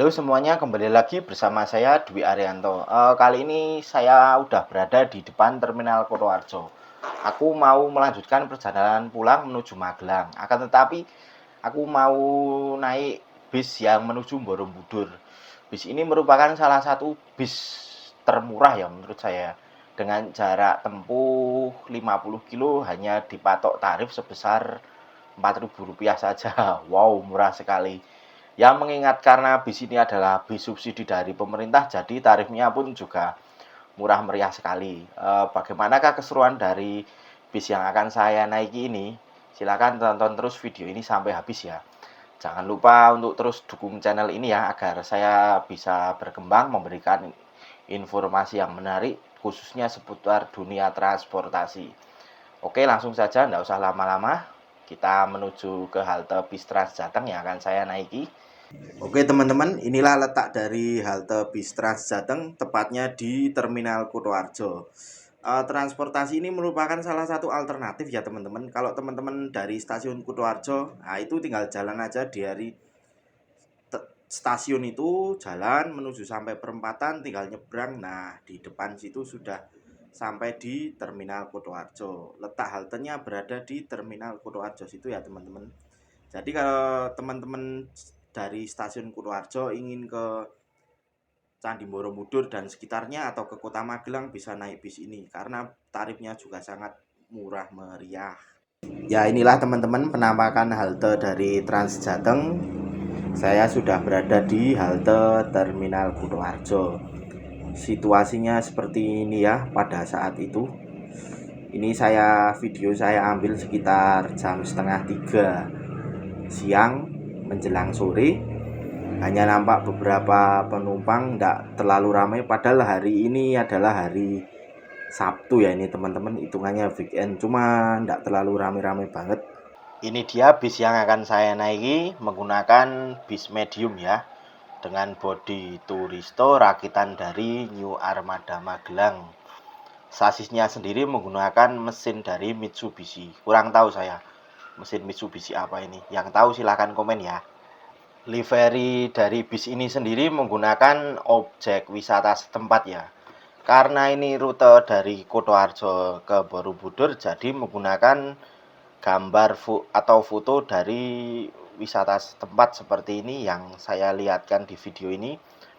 Halo semuanya, kembali lagi bersama saya Dwi Arianto. Kali ini saya udah berada di depan Terminal Kutoarjo. Aku mau melanjutkan perjalanan pulang menuju Magelang. Akan tetapi aku mau naik bis yang menuju Borobudur. Bis ini merupakan salah satu bis termurah ya menurut saya. Dengan jarak tempuh 50 kilo hanya dipatok tarif sebesar Rp4.000 saja. Wow, murah sekali. Yang mengingat karena bis ini adalah bis subsidi dari pemerintah, jadi tarifnya pun juga murah meriah sekali. Bagaimanakah keseruan dari bis yang akan saya naiki ini? Silakan tonton terus video ini sampai habis ya. Jangan lupa untuk terus dukung channel ini ya, agar saya bisa berkembang memberikan informasi yang menarik, khususnya seputar dunia transportasi. Oke, langsung saja, tidak usah lama-lama. Kita menuju ke halte bis Trans Jateng yang akan saya naiki. Oke teman-teman, inilah letak dari halte bis Trans Jateng, tepatnya di Terminal Kutoarjo. Transportasi ini merupakan salah satu alternatif ya teman-teman. Kalau teman-teman dari stasiun Kutoarjo, nah itu tinggal jalan aja dari stasiun itu, jalan menuju sampai perempatan, tinggal nyebrang. Nah, di depan situ sudah sampai di Terminal Kutoarjo. Letak haltenya berada di Terminal Kutoarjo situ ya teman-teman. Jadi kalau teman-teman dari stasiun Kutoarjo ingin ke Candi Borobudur dan sekitarnya atau ke Kota Magelang, bisa naik bis ini karena tarifnya juga sangat murah meriah. Ya, inilah teman-teman penampakan halte dari Trans Jateng. Saya sudah berada di halte Terminal Kutoarjo. Situasinya seperti ini ya pada saat itu. Ini video saya ambil sekitar jam setengah 3 siang menjelang sore. Hanya nampak beberapa penumpang, tidak terlalu ramai, padahal hari ini adalah hari Sabtu ya ini teman-teman, hitungannya weekend, cuma tidak terlalu ramai-ramai banget. Ini dia bis yang akan saya naiki, menggunakan bis medium ya, dengan bodi Turisto rakitan dari New Armada Magelang. Sasisnya sendiri menggunakan mesin dari Mitsubishi. Kurang tahu saya mesin Mitsubishi apa ini. Yang tahu silahkan komen ya. Livery dari bis ini sendiri menggunakan objek wisata setempat ya. Karena ini rute dari Kutoarjo ke Borobudur, jadi menggunakan gambar atau foto dari wisata setempat seperti ini yang saya lihatkan di video ini.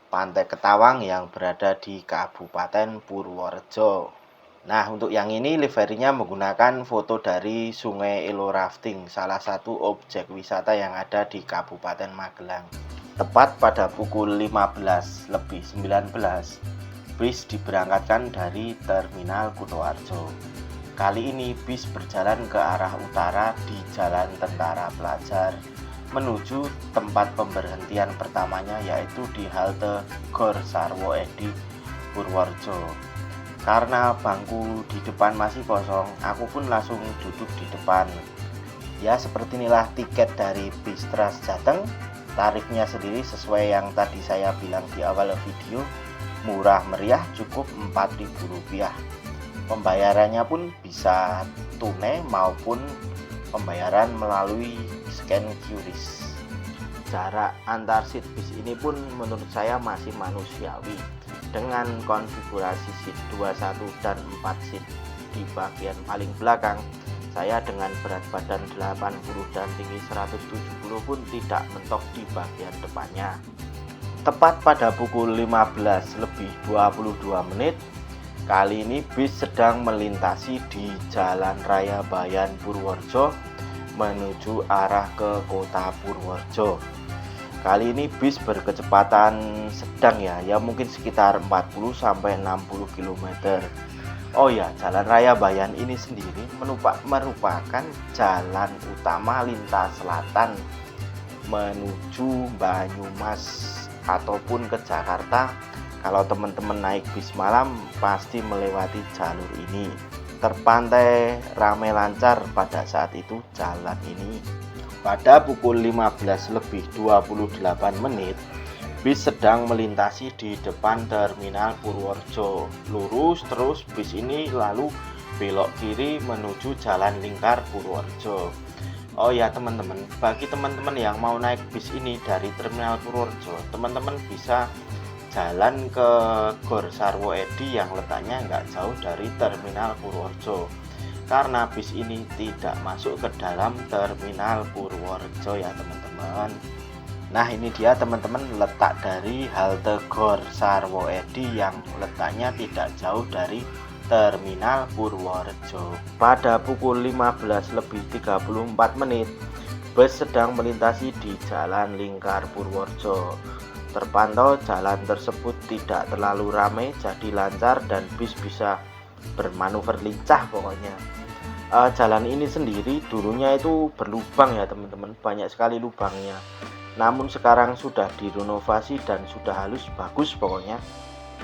Pantai Ketawang yang berada di Kabupaten Purworejo. Nah, untuk yang ini liverynya menggunakan foto dari Sungai Elo Rafting, salah satu objek wisata yang ada di Kabupaten Magelang. Tepat pada pukul 15:19, bis diberangkatkan dari Terminal Kutoarjo. Kali ini bis berjalan ke arah utara di Jalan Tentara Pelajar menuju tempat pemberhentian pertamanya, yaitu di halte Gor Sarwo Edi, Purworejo. Karena bangku di depan masih kosong, aku pun langsung duduk di depan. Ya, seperti inilah tiket dari bis Trans Jateng. Tarifnya sendiri sesuai yang tadi saya bilang di awal video, murah meriah, cukup Rp4.000. Pembayarannya pun bisa tunai maupun pembayaran melalui scan QRIS. Jarak antar seat bis ini pun menurut saya masih manusiawi, dengan konfigurasi seat 21 dan 4 seat. Di bagian paling belakang, saya dengan berat badan 80 dan tinggi 170 pun tidak mentok di bagian depannya. Tepat pada pukul 15:22, kali ini bis sedang melintasi di Jalan Raya Bayan Purworejo menuju arah ke Kota Purworejo. Kali ini bis berkecepatan sedang ya mungkin sekitar 40-60 km. Oh ya, Jalan Raya Bayan ini sendiri merupakan jalan utama lintas selatan menuju Banyumas ataupun ke Jakarta. Kalau teman-teman naik bis malam pasti melewati jalur ini. Terpantau ramai lancar pada saat itu jalan ini. Pada pukul 15:28, bis sedang melintasi di depan Terminal Purworejo. Lurus terus bis ini lalu belok kiri menuju Jalan Lingkar Purworejo. Oh ya teman-teman, bagi teman-teman yang mau naik bis ini dari Terminal Purworejo, teman-teman bisa jalan ke Gor Sarwo Edi yang letaknya nggak jauh dari Terminal Purworejo. Karena bis ini tidak masuk ke dalam Terminal Purworejo ya teman-teman. Nah ini dia teman-teman letak dari halte Gor Sarwo Edi yang letaknya tidak jauh dari Terminal Purworejo. Pada pukul 15:34 bus sedang melintasi di Jalan Lingkar Purworejo. Terpantau jalan tersebut tidak terlalu ramai, jadi lancar dan bis bisa bermanuver lincah pokoknya. Jalan ini sendiri dulunya itu berlubang ya teman-teman, banyak sekali lubangnya. Namun sekarang sudah direnovasi dan sudah halus, bagus pokoknya.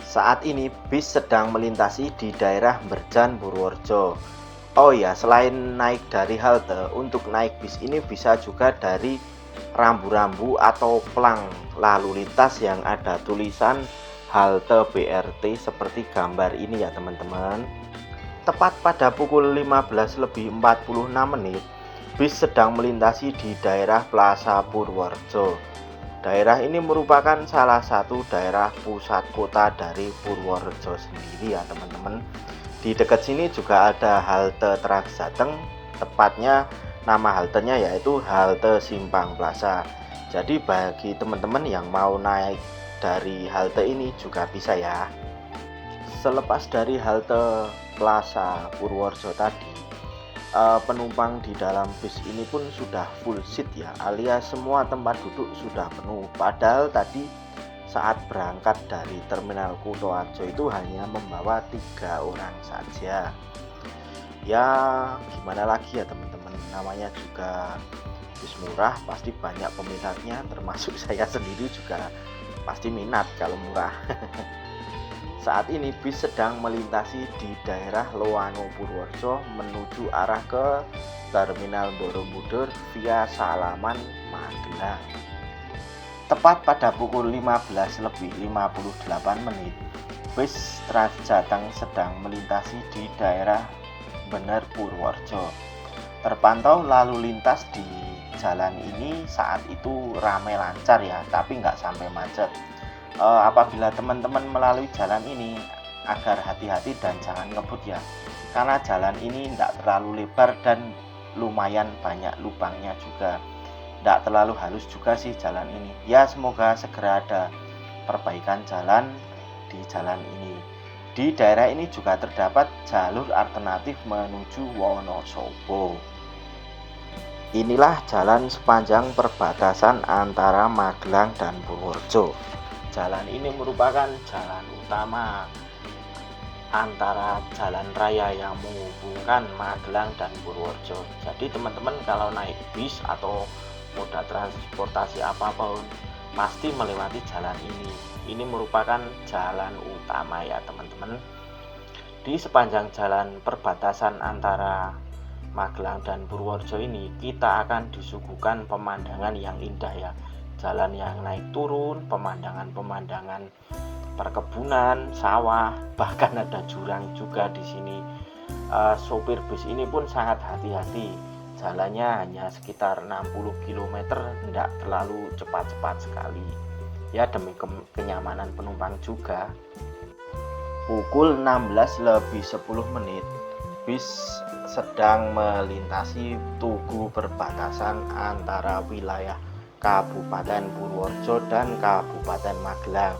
Saat ini bis sedang melintasi di daerah Berjan Purworejo. Oh ya, selain naik dari halte, untuk naik bis ini bisa juga dari rambu-rambu atau pelang lalu lintas yang ada tulisan halte BRT seperti gambar ini ya teman-teman. Tepat pada pukul 15:46, bis sedang melintasi di daerah Plaza Purworejo. Daerah ini merupakan salah satu daerah pusat kota dari Purworejo sendiri ya teman-teman. Di dekat sini juga ada halte Trans Jateng, tepatnya nama haltenya yaitu halte Simpang Plaza. Jadi bagi teman-teman yang mau naik dari halte ini juga bisa ya. Selepas dari halte Plaza Purworejo tadi, penumpang di dalam bis ini pun sudah full seat ya, alias semua tempat duduk sudah penuh. Padahal tadi saat berangkat dari Terminal Kutoarjo itu hanya membawa 3 orang saja. Ya gimana lagi ya teman-teman, namanya juga bis murah, pasti banyak peminatnya, termasuk saya sendiri juga pasti minat kalau murah. Saat ini bis sedang melintasi di daerah Loano Purworejo menuju arah ke Terminal Borobudur via Salaman, Magelang. Tepat pada pukul 15:58, bis Trans Jateng sedang melintasi di daerah Bener Purworejo. Terpantau lalu lintas di jalan ini saat itu ramai lancar ya, tapi nggak sampai macet. Apabila teman-teman melalui jalan ini agar hati-hati dan jangan ngebut ya, karena jalan ini tidak terlalu lebar dan lumayan banyak lubangnya juga, tidak terlalu halus juga sih jalan ini ya. Semoga segera ada perbaikan jalan di jalan ini. Di daerah ini juga terdapat jalur alternatif menuju Wonosobo. Inilah jalan sepanjang perbatasan antara Magelang dan Purworejo. Jalan ini merupakan jalan utama antara jalan raya yang menghubungkan Magelang dan Purworejo. Jadi teman-teman kalau naik bis atau moda transportasi apapun pasti melewati jalan ini. Ini merupakan jalan utama ya teman-teman. Di sepanjang jalan perbatasan antara Magelang dan Purworejo ini kita akan disuguhkan pemandangan yang indah ya. Jalan yang naik turun, pemandangan-pemandangan perkebunan, sawah, bahkan ada jurang juga di sini. Sopir bus ini pun sangat hati-hati. Jalannya hanya sekitar 60 km, tidak terlalu cepat-cepat sekali. Ya demi kenyamanan penumpang juga. Pukul 16:10, bis sedang melintasi tugu perbatasan antara wilayah Kabupaten Purworejo dan Kabupaten Magelang.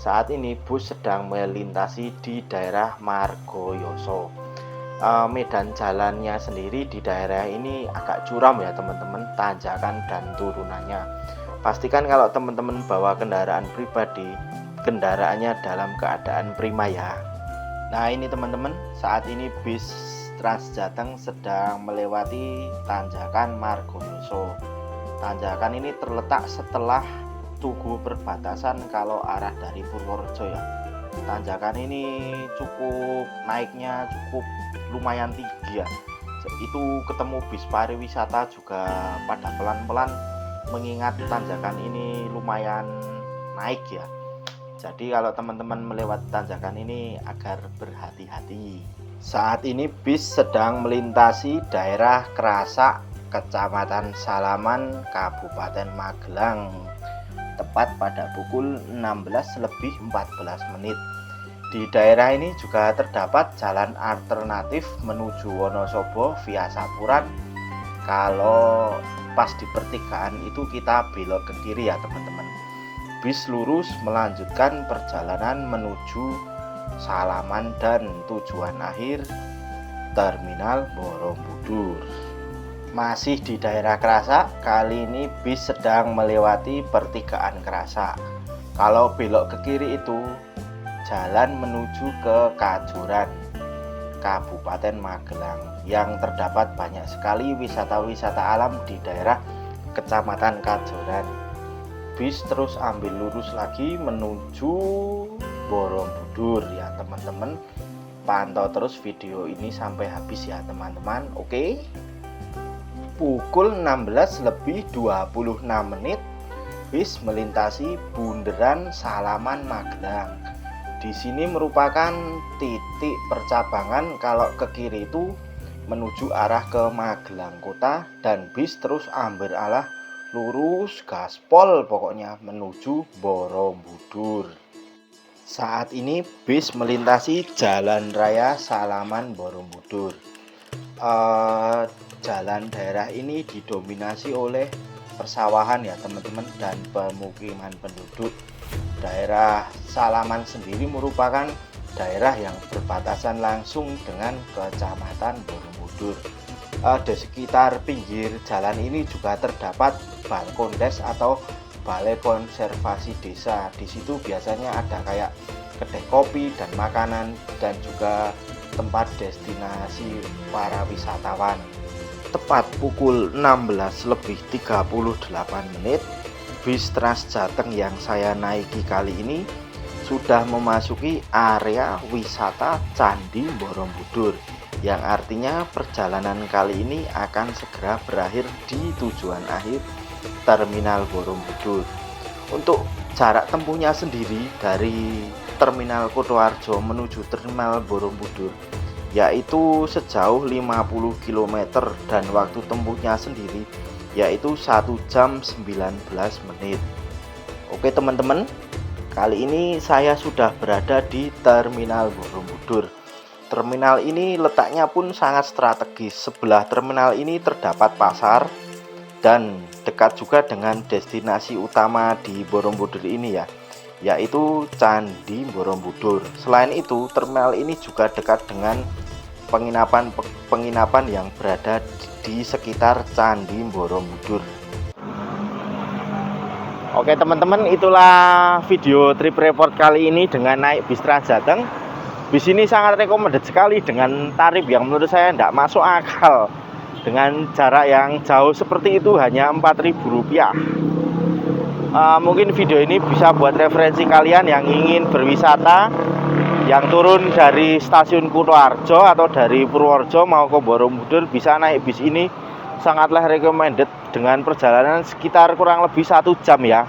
Saat ini bus sedang melintasi di daerah Margoyoso. Medan jalannya sendiri di daerah ini agak curam ya teman-teman, tanjakan dan turunannya. Pastikan kalau teman-teman bawa kendaraan pribadi, kendaraannya dalam keadaan prima ya. Nah ini teman-teman, saat ini bis Trans Jateng sedang melewati tanjakan Margoyoso. Tanjakan ini terletak setelah tugu perbatasan kalau arah dari Purworejo ya. Tanjakan ini cukup naiknya cukup lumayan tinggi ya. Itu ketemu bis pariwisata juga pada pelan-pelan mengingat tanjakan ini lumayan naik ya. Jadi kalau teman-teman melewati tanjakan ini agar berhati-hati. Saat ini bis sedang melintasi daerah Kerasak Kecamatan Salaman, Kabupaten Magelang, tepat pada pukul 16:14. Di daerah ini juga terdapat jalan alternatif menuju Wonosobo via Sapuran. Kalau pas di pertigaan itu kita belok ke kiri ya teman-teman. Bis lurus melanjutkan perjalanan menuju Salaman dan tujuan akhir Terminal Borobudur. Masih di daerah Krasak, kali ini bis sedang melewati pertigaan Krasak. Kalau belok ke kiri itu jalan menuju ke Kajuran, Kabupaten Magelang, yang terdapat banyak sekali wisata-wisata alam di daerah Kecamatan Kajuran. Bis terus ambil lurus lagi menuju Borobudur ya teman-teman. Pantau terus video ini sampai habis ya teman-teman. Oke. Pukul 16:26 bis melintasi bundaran Salaman Magelang. Di sini merupakan titik percabangan kalau ke kiri itu menuju arah ke Magelang kota, dan bis terus ambil arah lurus gaspol pokoknya menuju Borobudur. Saat ini bis melintasi Jalan Raya Salaman Borobudur. Jalan daerah ini didominasi oleh persawahan ya teman-teman dan pemukiman penduduk. Daerah Salaman sendiri merupakan daerah yang berbatasan langsung dengan Kecamatan Borobudur. Di sekitar pinggir jalan ini juga terdapat balkondes atau balai konservasi desa. Di situ biasanya ada kayak kedai kopi dan makanan, dan juga tempat destinasi para wisatawan. Tepat pukul 16:38, bis Trans Jateng yang saya naiki kali ini sudah memasuki area wisata Candi Borobudur, yang artinya perjalanan kali ini akan segera berakhir di tujuan akhir Terminal Borobudur. Untuk jarak tempuhnya sendiri dari Terminal Kutoarjo menuju Terminal Borobudur yaitu sejauh 50 km, dan waktu tempuhnya sendiri yaitu 1 jam 19 menit. Oke teman-teman, kali ini saya sudah berada di Terminal Borobudur. Terminal ini letaknya pun sangat strategis. Sebelah terminal ini terdapat pasar dan dekat juga dengan destinasi utama di Borobudur ini ya, yaitu Candi Borobudur. Selain itu, terminal ini juga dekat dengan penginapan yang berada di sekitar Candi Borobudur. Oke teman-teman, itulah video trip report kali ini dengan naik bis Trans Jateng. Bis ini sangat recommended sekali dengan tarif yang menurut saya tidak masuk akal. Dengan jarak yang jauh seperti itu hanya Rp4.000. Mungkin video ini bisa buat referensi kalian yang ingin berwisata, yang turun dari stasiun Kutoarjo atau dari Purworejo mau ke Borobudur, bisa naik bis ini. Sangatlah recommended dengan perjalanan sekitar kurang lebih 1 jam ya.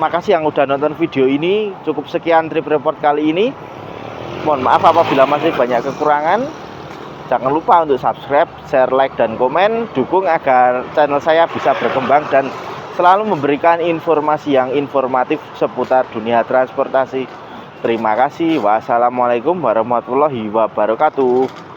Makasih yang udah nonton video ini. Cukup sekian trip report kali ini. Mohon maaf apabila masih banyak kekurangan. Jangan lupa untuk subscribe, share, like, dan komen. Dukung agar channel saya bisa berkembang dan selalu memberikan informasi yang informatif seputar dunia transportasi. Terima kasih. Wassalamualaikum warahmatullahi wabarakatuh.